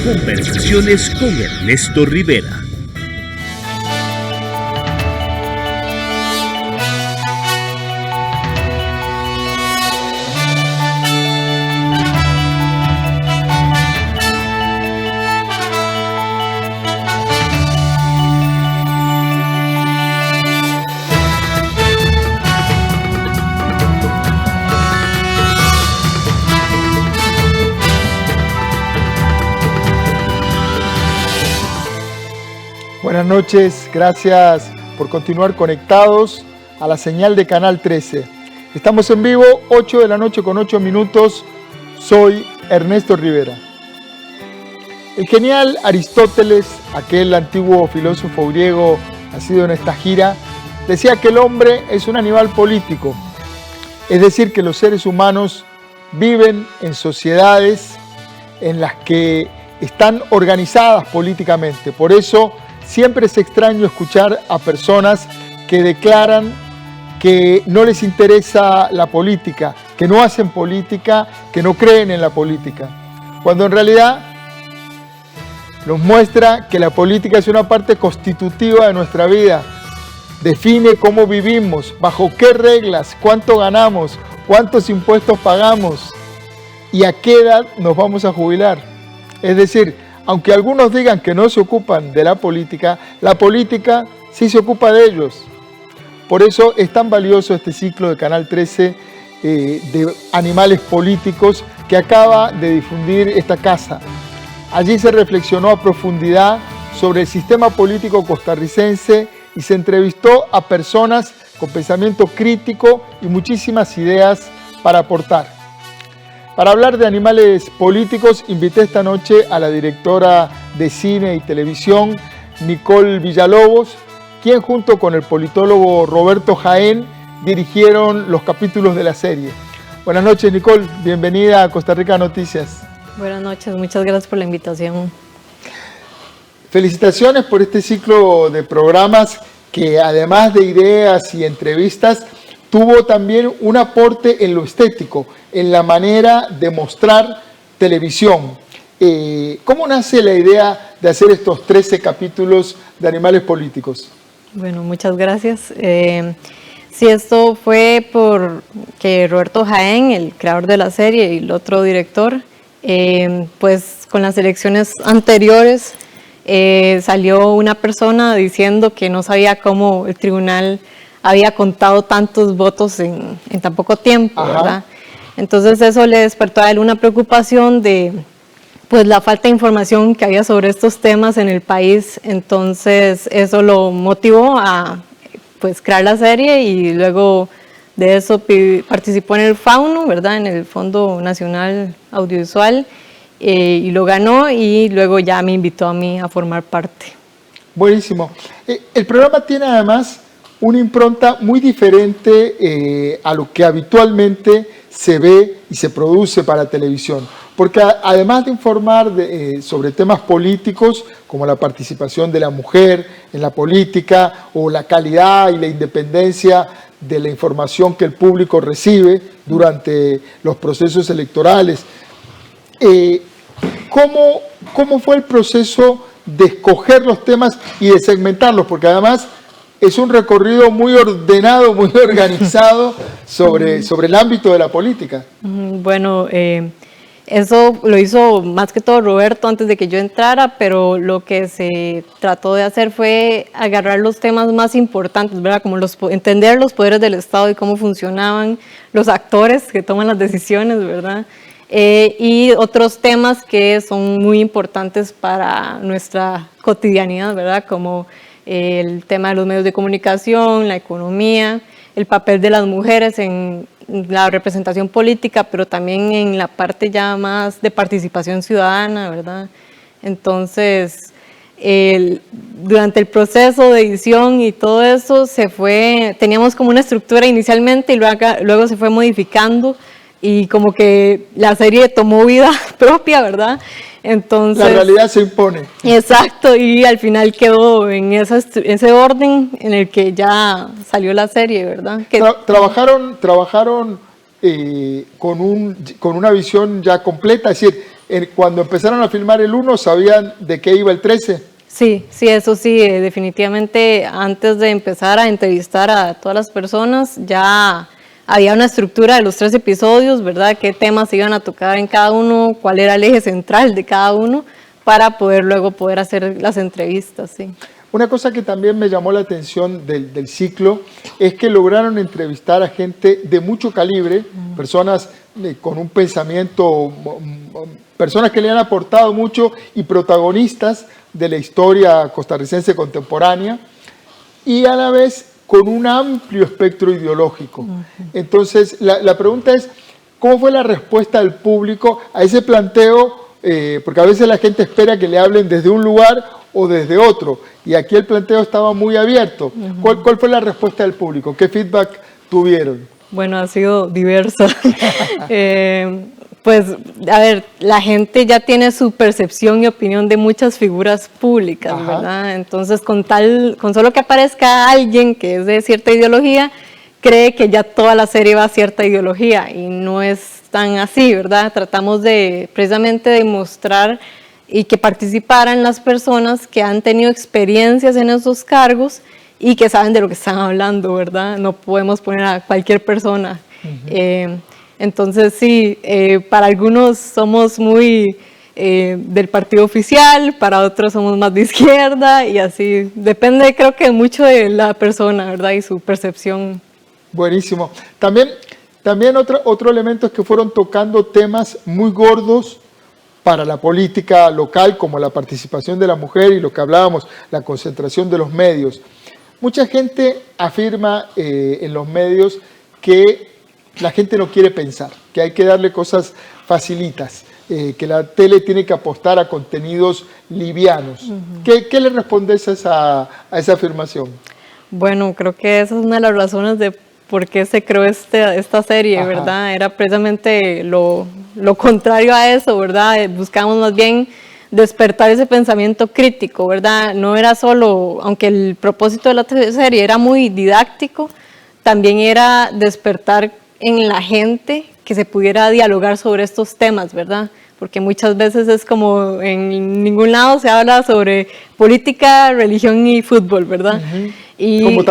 Conversaciones con Ernesto Rivera. Buenas noches, gracias por continuar conectados a la señal de Canal 13. Estamos en vivo, 8 de la noche con 8 minutos. Soy Ernesto Rivera. El genial Aristóteles, aquel antiguo filósofo griego nacido en esta gira, decía que el hombre es un animal político, es decir, que los seres humanos viven en sociedades en las que están organizadas políticamente. Por eso siempre es extraño escuchar a personas que declaran que no les interesa la política, que no hacen política, que no creen en la política, cuando en realidad nos muestra que la política es una parte constitutiva de nuestra vida. Define cómo vivimos, bajo qué reglas, cuánto ganamos, cuántos impuestos pagamos y a qué edad nos vamos a jubilar. Es decir, aunque algunos digan que no se ocupan de la política sí se ocupa de ellos. Por eso es tan valioso este ciclo de Canal 13 de animales políticos que acaba de difundir esta casa. Allí se reflexionó a profundidad sobre el sistema político costarricense y se entrevistó a personas con pensamiento crítico y muchísimas ideas para aportar. Para hablar de animales políticos, invité esta noche a la directora de cine y televisión, Nicole Villalobos, quien junto con el politólogo Roberto Jaén dirigieron los capítulos de la serie. Buenas noches, Nicole, bienvenida a Costa Rica Noticias. Buenas noches, muchas gracias por la invitación. Felicitaciones por este ciclo de programas que, además de ideas y entrevistas, tuvo también un aporte en lo estético, en la manera de mostrar televisión. ¿Cómo nace la idea de hacer estos 13 capítulos de animales políticos? Bueno, muchas gracias. Sí, esto fue porque Roberto Jaén, el creador de la serie, y el otro director, pues con las elecciones anteriores salió una persona diciendo que no sabía cómo el tribunal había contado tantos votos en tan poco tiempo, ¿verdad? Entonces eso le despertó a él una preocupación de pues la falta de información que había sobre estos temas en el país. Entonces eso lo motivó a pues crear la serie y luego de eso participó en el FAUNO, ¿verdad? En el Fondo Nacional Audiovisual, y lo ganó y luego ya me invitó a mí a formar parte. Buenísimo. El programa tiene además una impronta muy diferente a lo que habitualmente se ve y se produce para televisión, porque además de informar sobre temas políticos como la participación de la mujer en la política o la calidad y la independencia de la información que el público recibe durante los procesos electorales, ¿cómo fue el proceso de escoger los temas y de segmentarlos? Porque además es un recorrido muy ordenado, muy organizado sobre el ámbito de la política. Bueno, eso lo hizo más que todo Roberto antes de que yo entrara, pero lo que se trató de hacer fue agarrar los temas más importantes, ¿verdad? Como entender los poderes del Estado y cómo funcionaban, los actores que toman las decisiones, ¿verdad? Y otros temas que son muy importantes para nuestra cotidianidad, ¿verdad? Como el tema de los medios de comunicación, la economía, el papel de las mujeres en la representación política, pero también en la parte ya más de participación ciudadana, ¿verdad? Entonces, durante el proceso de edición y todo eso teníamos como una estructura inicialmente y luego se fue modificando y como que la serie tomó vida propia, ¿verdad? Entonces, la realidad se impone. Exacto, y al final quedó en ese orden en el que ya salió la serie, ¿verdad? Trabajaron con una visión ya completa, es decir, Cuando empezaron a filmar el 1, ¿sabían de qué iba el 13? Sí, eso sí, definitivamente antes de empezar a entrevistar a todas las personas ya había una estructura de los 3 episodios, ¿verdad? Qué temas se iban a tocar en cada uno, cuál era el eje central de cada uno para luego poder hacer las entrevistas, sí. Una cosa que también me llamó la atención del ciclo es que lograron entrevistar a gente de mucho calibre, personas con un pensamiento, personas que le han aportado mucho y protagonistas de la historia costarricense contemporánea, y a la vez con un amplio espectro ideológico. Entonces, la pregunta es, ¿cómo fue la respuesta del público a ese planteo? Porque a veces la gente espera que le hablen desde un lugar o desde otro, y aquí el planteo estaba muy abierto. ¿Cuál fue la respuesta del público? ¿Qué feedback tuvieron? Bueno, ha sido diverso. Pues, a ver, la gente ya tiene su percepción y opinión de muchas figuras públicas, ¿verdad? Entonces, con solo que aparezca alguien que es de cierta ideología, cree que ya toda la serie va a cierta ideología, y no es tan así, ¿verdad? Tratamos precisamente de mostrar y que participaran las personas que han tenido experiencias en esos cargos y que saben de lo que están hablando, ¿verdad? No podemos poner a cualquier persona. Entonces sí, para algunos somos muy del partido oficial, para otros somos más de izquierda, y así, depende creo que mucho de la persona, ¿verdad? Y su percepción. Buenísimo. También otro elemento es que fueron tocando temas muy gordos para la política local, como la participación de la mujer y lo que hablábamos, la concentración de los medios. Mucha gente afirma en los medios que la gente no quiere pensar, que hay que darle cosas facilitas, que la tele tiene que apostar a contenidos livianos. ¿Qué le respondes a esa afirmación? Bueno, creo que esa es una de las razones de por qué se creó esta serie, ¿verdad? Era precisamente lo contrario a eso, ¿verdad? Buscamos más bien despertar ese pensamiento crítico, ¿verdad? No era solo, aunque el propósito de la serie era muy didáctico, también era despertar en la gente que se pudiera dialogar sobre estos temas, ¿verdad? Porque muchas veces es como en ningún lado se habla sobre política, religión y fútbol, ¿verdad? Y como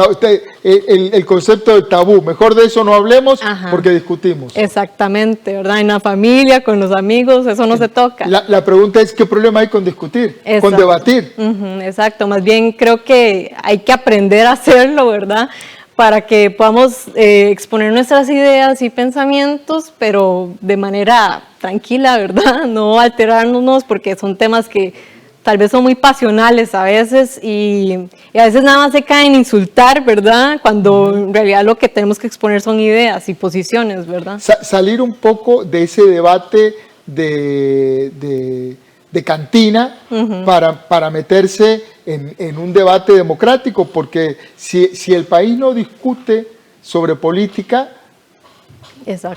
el concepto de tabú, mejor de eso no hablemos porque discutimos. Exactamente, ¿verdad? En la familia, con los amigos, eso no se toca. La pregunta es, ¿qué problema hay con discutir, con debatir? Exacto, más bien creo que hay que aprender a hacerlo, ¿verdad? Para que podamos exponer nuestras ideas y pensamientos, pero de manera tranquila, ¿verdad? No alterarnos, porque son temas que tal vez son muy pasionales a veces y a veces nada más se cae en insultar, ¿verdad? Cuando en realidad lo que tenemos que exponer son ideas y posiciones, ¿verdad? Salir un poco de ese debate de cantina para meterse en un debate democrático, porque si el país no discute sobre política,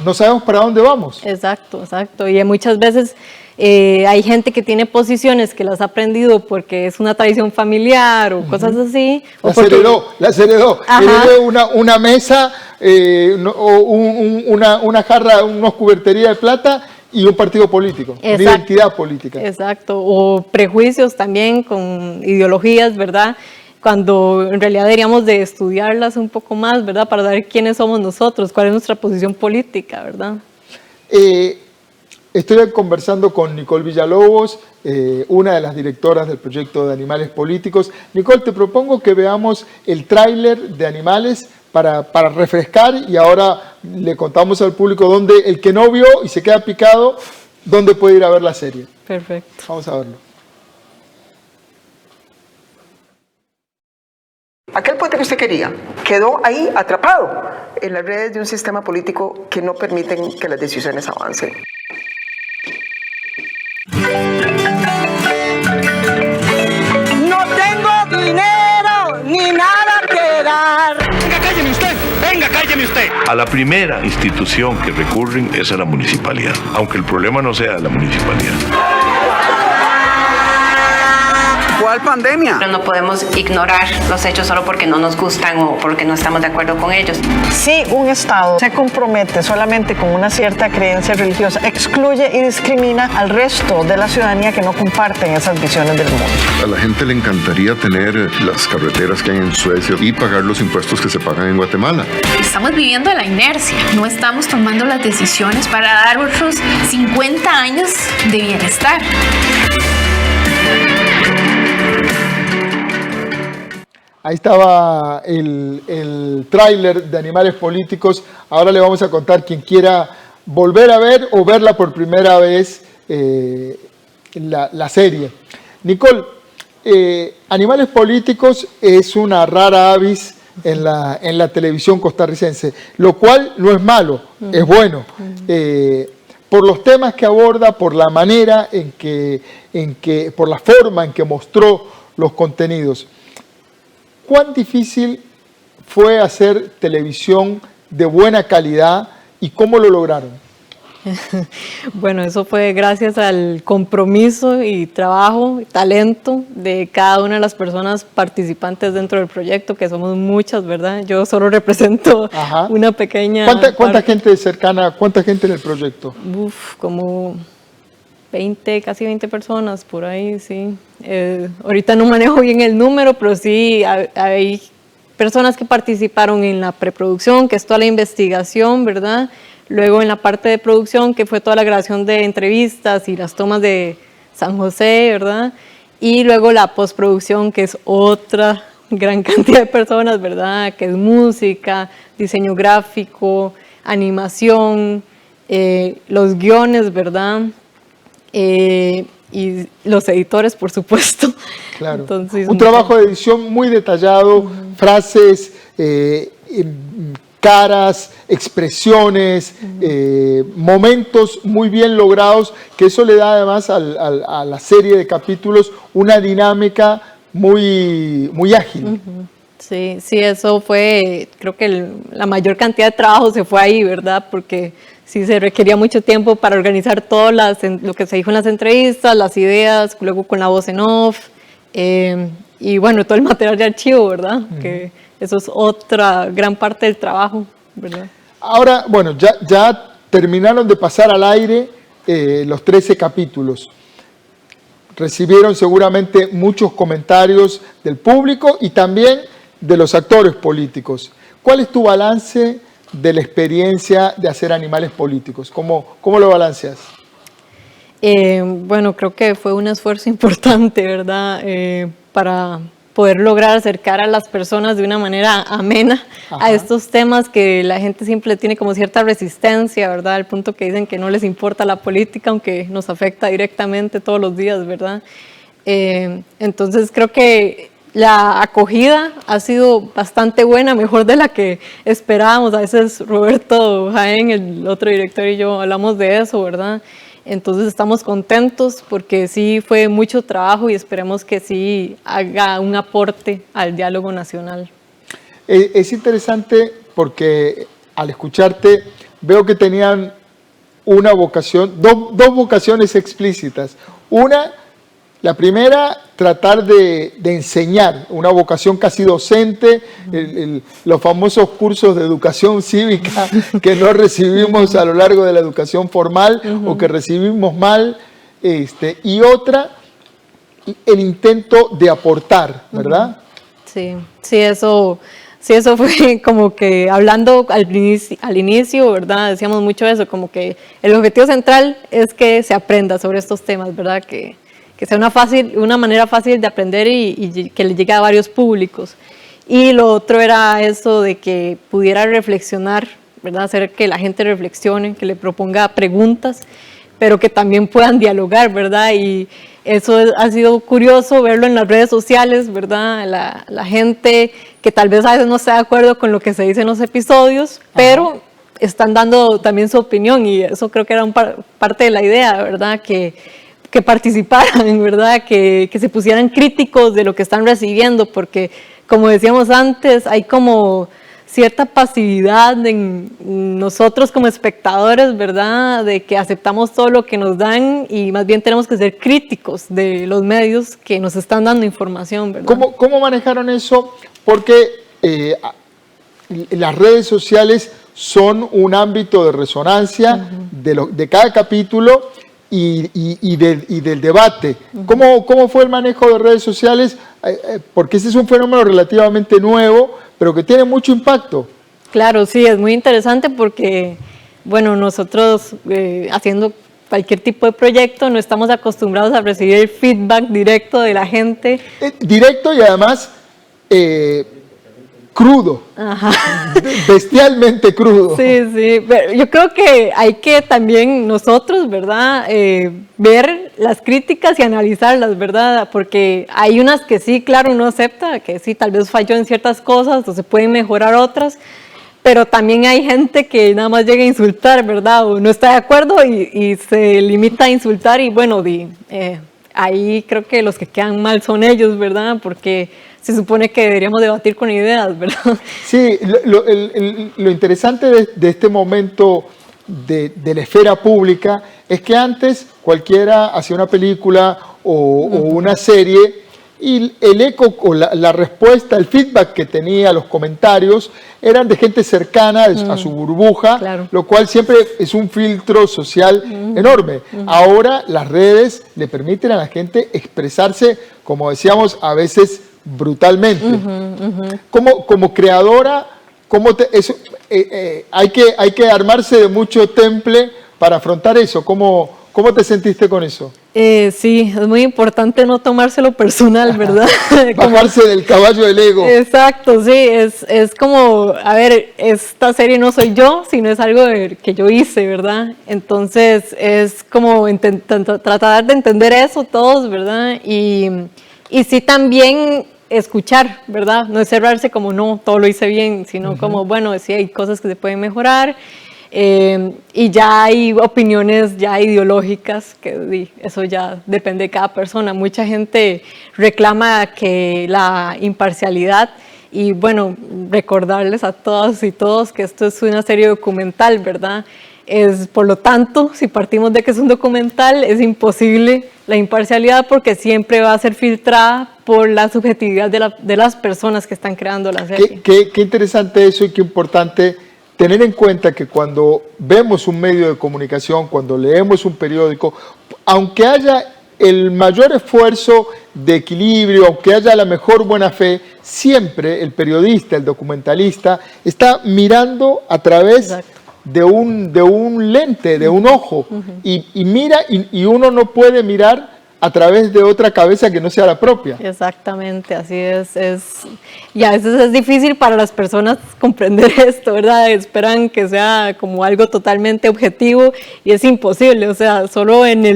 no sabemos para dónde vamos. Exacto. Y muchas veces hay gente que tiene posiciones que las ha aprendido porque es una tradición familiar o cosas así. Las heredó. Heredó una mesa, una jarra, unos cuberterías de plata y un partido político, una identidad política. Exacto, o prejuicios también con ideologías, ¿verdad? Cuando en realidad deberíamos de estudiarlas un poco más, ¿verdad? Para saber quiénes somos nosotros, cuál es nuestra posición política, ¿verdad? Estoy conversando con Nicole Villalobos, una de las directoras del proyecto de Animales Políticos. Nicole, te propongo que veamos el tráiler de Animales para refrescar, y ahora le contamos al público dónde, el que no vio y se queda picado, dónde puede ir a ver la serie. Perfecto. Vamos a verlo. Aquel puente que usted quería quedó ahí atrapado en las redes de un sistema político que no permiten que las decisiones avancen. No tengo dinero ni nada que dar. Venga, cálleme usted. Venga, cálleme usted. A la primera institución que recurren es a la municipalidad, aunque el problema no sea la municipalidad. ¿Cuál pandemia? Pero no podemos ignorar los hechos solo porque no nos gustan o porque no estamos de acuerdo con ellos. Si un Estado se compromete solamente con una cierta creencia religiosa, excluye y discrimina al resto de la ciudadanía que no comparten esas visiones del mundo. A la gente le encantaría tener las carreteras que hay en Suecia y pagar los impuestos que se pagan en Guatemala. Estamos viviendo de la inercia, no estamos tomando las decisiones para dar otros 50 años de bienestar. Ahí estaba el tráiler de Animales Políticos. Ahora le vamos a contar, quien quiera volver a ver o verla por primera vez, la serie. Nicole, Animales Políticos es una rara avis en la televisión costarricense, lo cual no es malo, es bueno. Por los temas que aborda, por la manera por la forma en que mostró los contenidos. ¿Cuán difícil fue hacer televisión de buena calidad y cómo lo lograron? Bueno, eso fue gracias al compromiso y trabajo y talento de cada una de las personas participantes dentro del proyecto, que somos muchas, ¿verdad? Yo solo represento una pequeña... ¿Cuánta gente cercana, cuánta gente en el proyecto? Como 20, casi 20 personas por ahí, sí. Ahorita no manejo bien el número, pero sí hay personas que participaron en la preproducción, que es toda la investigación, ¿verdad? Luego en la parte de producción, que fue toda la grabación de entrevistas y las tomas de San José, ¿verdad? Y luego la postproducción, que es otra gran cantidad de personas, ¿verdad? Que es música, diseño gráfico, animación, los guiones, ¿verdad? Y los editores, por supuesto. Claro. Entonces, un trabajo de edición muy detallado, frases, caras, expresiones, momentos muy bien logrados, que eso le da además a la serie de capítulos una dinámica muy ágil. Sí, eso fue, creo que la mayor cantidad de trabajo se fue ahí, ¿verdad? Porque sí se requería mucho tiempo para organizar todo lo que se dijo en las entrevistas, las ideas, luego con la voz en off, y bueno, todo el material de archivo, ¿verdad? Que eso es otra gran parte del trabajo, ¿verdad? Ahora, bueno, ya terminaron de pasar al aire los 13 capítulos. Recibieron seguramente muchos comentarios del público y también de los actores políticos. ¿Cuál es tu balance de la experiencia de hacer Animales Políticos? ¿Cómo lo balanceas? Bueno, creo que fue un esfuerzo importante, ¿verdad? Para poder lograr acercar a las personas de una manera amena a estos temas que la gente siempre tiene como cierta resistencia, ¿verdad? Al punto que dicen que no les importa la política, aunque nos afecta directamente todos los días, ¿verdad? Entonces creo que la acogida ha sido bastante buena, mejor de la que esperábamos. A veces Roberto Jaén, el otro director, y yo hablamos de eso, ¿verdad? Entonces estamos contentos porque sí fue mucho trabajo y esperemos que sí haga un aporte al diálogo nacional. Es interesante porque al escucharte veo que tenían una vocación, dos vocaciones explícitas. La primera, tratar de enseñar, una vocación casi docente, los famosos cursos de educación cívica que no recibimos a lo largo de la educación formal o que recibimos mal, y otra, el intento de aportar, ¿verdad? Sí, eso fue como que hablando al inicio, ¿verdad? Decíamos mucho eso, como que el objetivo central es que se aprenda sobre estos temas, ¿verdad? Que sea una manera fácil de aprender y que le llegue a varios públicos. Y lo otro era eso de que pudiera reflexionar, ¿verdad? Hacer que la gente reflexione, que le proponga preguntas, pero que también puedan dialogar, ¿verdad? Y eso ha sido curioso verlo en las redes sociales, ¿verdad? La gente que tal vez a veces no está de acuerdo con lo que se dice en los episodios, pero están dando también su opinión, y eso creo que era parte de la idea, ¿verdad? Que participaran, ¿verdad? Que se pusieran críticos de lo que están recibiendo, porque como decíamos antes, hay como cierta pasividad en nosotros como espectadores, ¿verdad? De que aceptamos todo lo que nos dan y más bien tenemos que ser críticos de los medios que nos están dando información, ¿verdad? ¿Cómo manejaron eso? Porque las redes sociales son un ámbito de resonancia de cada capítulo y del debate. ¿Cómo fue el manejo de redes sociales? Porque ese es un fenómeno relativamente nuevo, pero que tiene mucho impacto. Claro, sí, es muy interesante porque, bueno, nosotros haciendo cualquier tipo de proyecto no estamos acostumbrados a recibir el feedback directo de la gente. Directo y además crudo, bestialmente crudo. Sí, pero yo creo que hay que también nosotros, ¿verdad? Ver las críticas y analizarlas, ¿verdad? Porque hay unas que sí, claro, uno acepta, que sí, tal vez falló en ciertas cosas o se pueden mejorar otras, pero también hay gente que nada más llega a insultar, ¿verdad? O no está de acuerdo y se limita a insultar y bueno, ahí creo que los que quedan mal son ellos, ¿verdad? Porque se supone que deberíamos debatir con ideas, ¿verdad? Sí, lo interesante de este momento de la esfera pública es que antes cualquiera hacía una película o una serie y el eco o la respuesta, el feedback que tenía, los comentarios, eran de gente cercana a su burbuja, claro. Lo cual siempre es un filtro social enorme. Ahora las redes le permiten a la gente expresarse, como decíamos, a veces brutalmente. Como creadora, hay que armarse de mucho temple para afrontar eso. ¿Cómo te sentiste con eso? Sí, es muy importante no tomárselo personal, ¿verdad? Bajarse del caballo del ego. Exacto, sí, es como, a ver, esta serie no soy yo, sino es algo que yo hice, ¿verdad? Entonces es como tratar de entender eso todos, ¿verdad? Y sí también escuchar, ¿verdad? No es cerrarse como no, todo lo hice bien, sino como, bueno, sí hay cosas que se pueden mejorar. Y ya hay opiniones ya ideológicas, que eso ya depende de cada persona. Mucha gente reclama que la imparcialidad, y bueno, recordarles a todas y todos que esto es una serie documental, ¿verdad? Por lo tanto, si partimos de que es un documental, es imposible la imparcialidad porque siempre va a ser filtrada por la subjetividad de las personas que están creando la serie. Qué interesante eso y qué importante tener en cuenta que cuando vemos un medio de comunicación, cuando leemos un periódico, aunque haya el mayor esfuerzo de equilibrio, aunque haya la mejor buena fe, siempre el periodista, el documentalista, está mirando a través de un lente, de un ojo, y mira, y uno no puede mirar a través de otra cabeza que no sea la propia. Exactamente, así es. Y a veces es difícil para las personas comprender esto, ¿verdad? Esperan que sea como algo totalmente objetivo y es imposible, o sea, solo en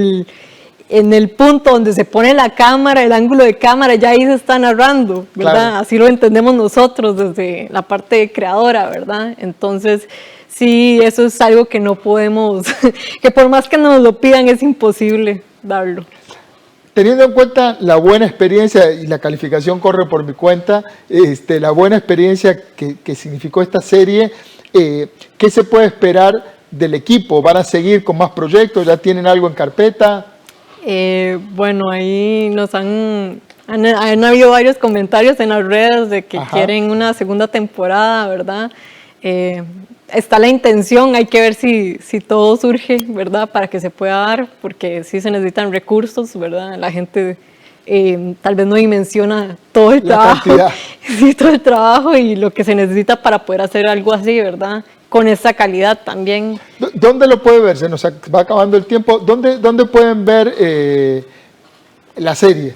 el punto donde se pone la cámara, el ángulo de cámara, ya ahí se está narrando, ¿verdad? Claro. Así lo entendemos nosotros desde la parte creadora, ¿verdad? Entonces, sí, eso es algo que no podemos, que por más que nos lo pidan es imposible darlo. Teniendo en cuenta la buena experiencia, y la calificación corre por mi cuenta, la buena experiencia que significó esta serie, ¿qué se puede esperar del equipo? ¿Van a seguir con más proyectos? ¿Ya tienen algo en carpeta? Bueno, ahí nos han habido varios comentarios en las redes de que quieren una segunda temporada, ¿verdad? Está la intención, hay que ver si todo surge, ¿verdad? Para que se pueda dar, porque sí se necesitan recursos, ¿verdad? La gente tal vez no dimensiona todo el trabajo, sí, todo el trabajo y lo que se necesita para poder hacer algo así, ¿verdad? Con esa calidad también. ¿Dónde lo puede ver? Se nos va acabando el tiempo. ¿Dónde pueden ver la serie?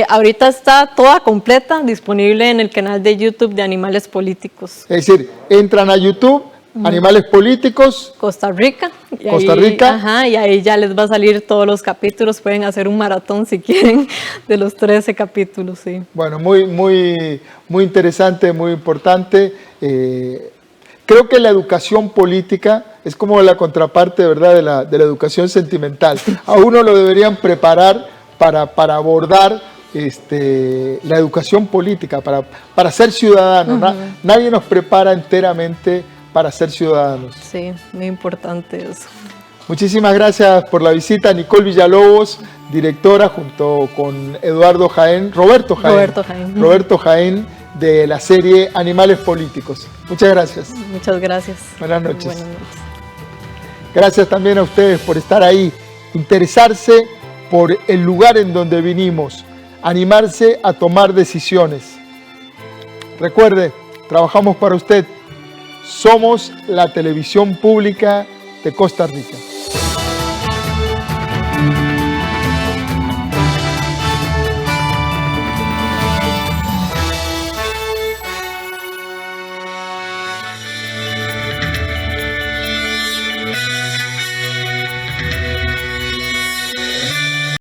Ahorita está toda completa, disponible en el canal de YouTube de Animales Políticos. Es decir, entran a YouTube, Animales Políticos. Costa Rica. Costa Rica. Ajá, y ahí ya les va a salir todos los capítulos. Pueden hacer un maratón si quieren de los 13 capítulos, sí. Bueno, muy interesante, muy importante. Creo que la educación política es como la contraparte, ¿verdad?, de la educación sentimental. A uno lo deberían preparar para abordar la educación política, para ser ciudadanos. Nadie nos prepara enteramente para ser ciudadanos. Sí, muy importante eso. Muchísimas gracias por la visita, Nicole Villalobos, directora, junto con Roberto Jaén, de la serie Animales Políticos. Muchas gracias. Muchas gracias. Buenas noches. Buenas noches. Gracias también a ustedes por estar ahí, interesarse por el lugar en donde vinimos, animarse a tomar decisiones. Recuerde, trabajamos para usted. Somos la televisión pública de Costa Rica.